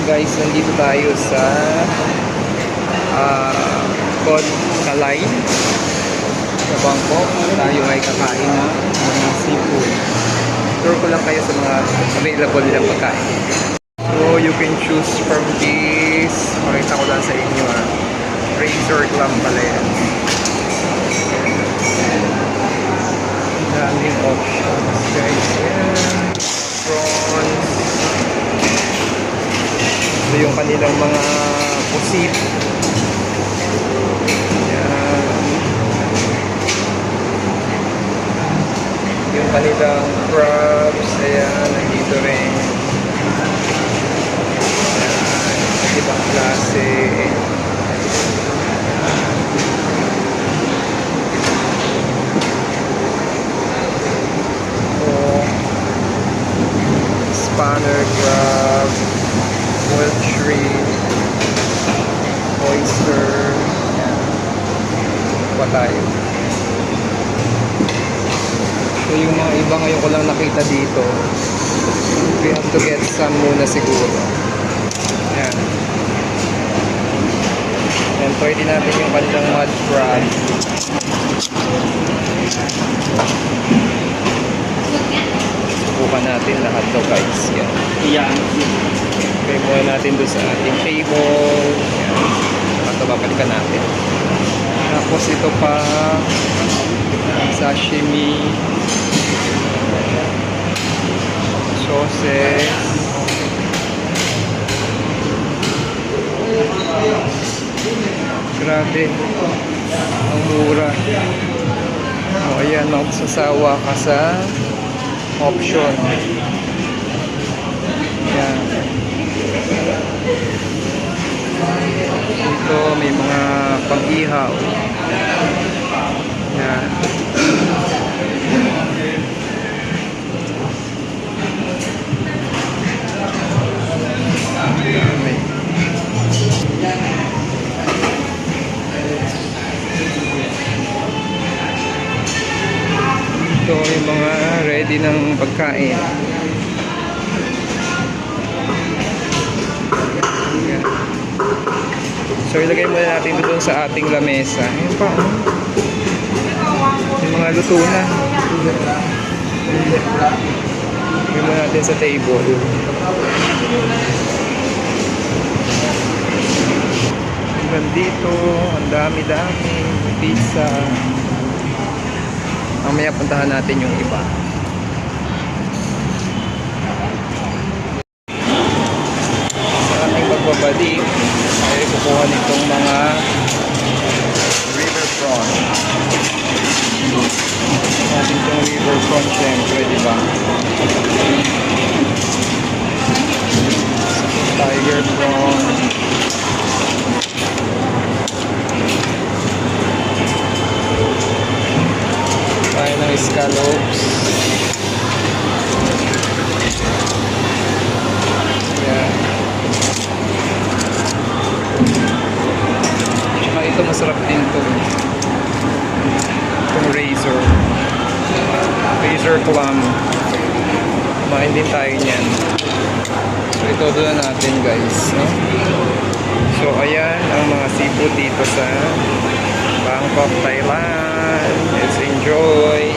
guys, nandito tayo sa Cod Kalay sa Bangkok. Tayo ay kakain ng mga seafood. Tour ko lang kayo sa mga available nilang pagkain. So you can choose from this. Makita ko lang sa inyo Razor clam pala yan. Daming options guys. Prawns. Ito yung kanilang mga pusit. Yan. Yung kanilang crabs. Ayan, nandito rin. Ayan, ibang klase. Spanner crab, boiled shrimp, oyster, yan. Pa tayo. So yung mga iba ngayon ko lang nakita dito. We have to get some muna siguro. Yan. And try din natin yung kanilang mud crab. Subukan natin lahat to guys. Yan. Okay, muna natin doon sa ating table. Yan. Ito babalikan natin. Tapos ito pa sashimi, sauces, grabe ang mura. O ayan, magsasawa ka sa option. Yan. Dito may mga pang-ihaw. Yan. Dami. Ito yung mga ready ng pagkain. So ilagay muna natin doon sa ating lamesa. Ayun pa, yung mga luto na. Ilagay muna natin sa table. Hanggang dito, ang dami-dami pizza. Mamaya puntahan natin yung iba. Sa ating pagbabalik ay kukuha nitong mga river prawn. Natin itong river prawn syempre, diba? Tiger prawn. Tayo ng scallops. Ayan. Tsaka ito masarap din to. Itong razor. Razor clam. Kumain din tayo niyan. So ito doon natin guys. No? So ayan ang mga seafood dito sa Bangkok, Thailand. Let's enjoy.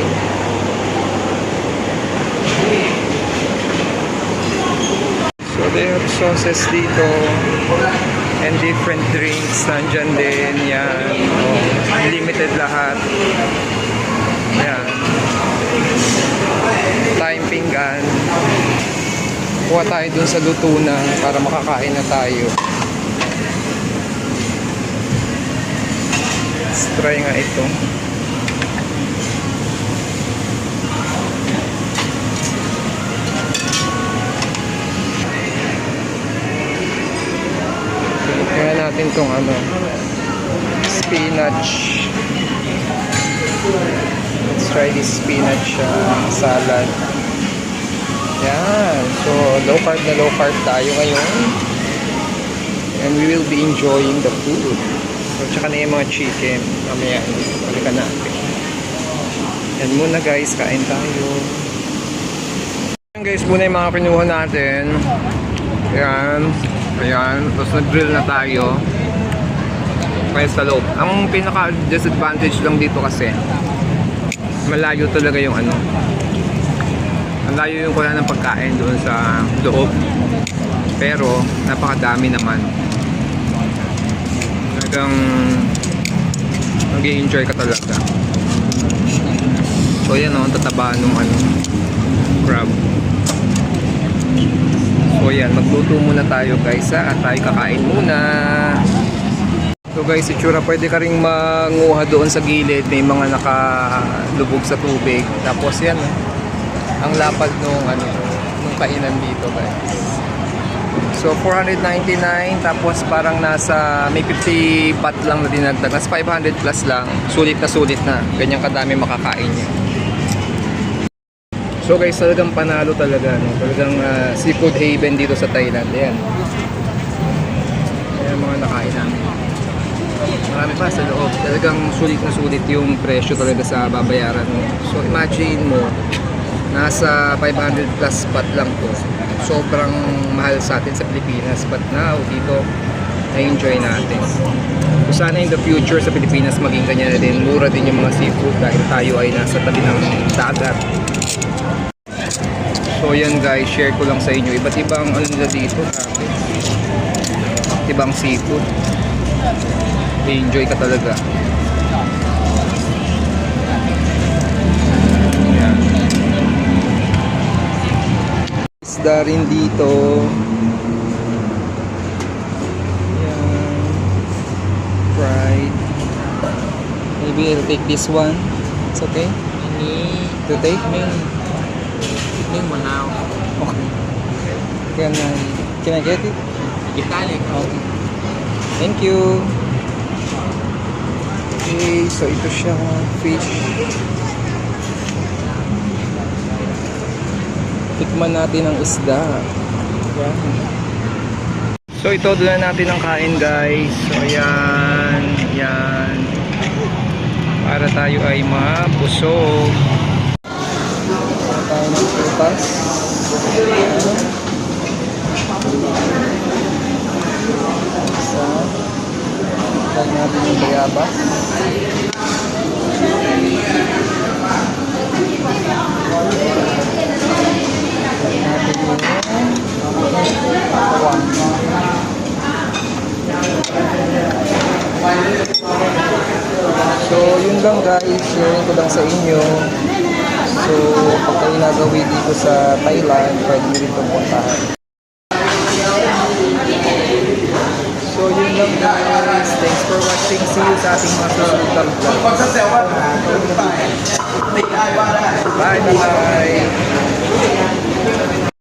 So they have sauces dito and different drinks nandyan din. Yan. Limited lahat. Yan. Time pinggan. Kuha tayo dun sa luto na para makakain na tayo. Let's try nga ito. Kaya natin tong spinach. Let's try this spinach salad. Yan. So low carb tayo ngayon. And we will be enjoying the food. So tsaka na yung mga chicken. Mamaya balikan natin. Yan muna guys, kain tayo. Yan guys, muna yung mga kinuha natin. Yan. Ayan, tapos nag-grill na tayo. Kaya sa loob. Ang pinaka-disadvantage lang dito kasi, malayo talaga yung ano. Malayo yung kuha ng pagkain doon sa loob. Pero, napakadami naman. Talagang nag-i-enjoy ka talaga. So, yan o, ang tataba nung ano, crab. So yan, magluto muna tayo guys ha, at tayo kakain muna. So guys, itsura, pwede ka ring manguha doon sa gilid, may mga nakalubog sa tubig. Tapos yan, ang lapad nung kainan dito guys. So 499, tapos parang nasa may 50 baht lang na dinagdag. Nasa 500 plus lang, sulit na, ganyan kadami makakain niya. So guys, talagang panalo talaga, no? Talagang seafood haven dito sa Thailand. Ayan. Ayan mga nakain namin. Marami pa sa loob. Talagang sulit na sulit yung presyo talaga sa babayaran mo. So imagine mo, nasa 500 plus baht lang to. Sobrang mahal sa atin sa Pilipinas. But now, dito, na-enjoy natin. So sana in the future sa Pilipinas maging ganyan na din. Mura din yung mga seafood dahil tayo ay nasa tabi ng dagat. So yan guys, share ko lang sa inyo. Iba't ibang ano nila dito, sabi. Iba't ibang seafood. I-enjoy ka talaga. Yan. Isda rin dito. Yan. Fried. Maybe I'll take this one. It's okay? To take? Yung manaw. Okay. Can I get it? Italic. Okay. Thank you. Okay, so ito siya, fish. Tikman natin ang isda. Yan. So ito, doon na natin ang kain guys. So ayan, yan. Para tayo ay mabusog. Tayo ng prutas. Isa. Tayo natin yung bayabas. Tayo natin yung kawan. So yun lang guys, sharing ko lang sa inyo. So, pag kayo nagawi dito sa Thailand, pwede nyo rin itong puntahan. So, yun lang guys. Thanks for watching. See you sa ating mga susunod na vlog. Bye, bye.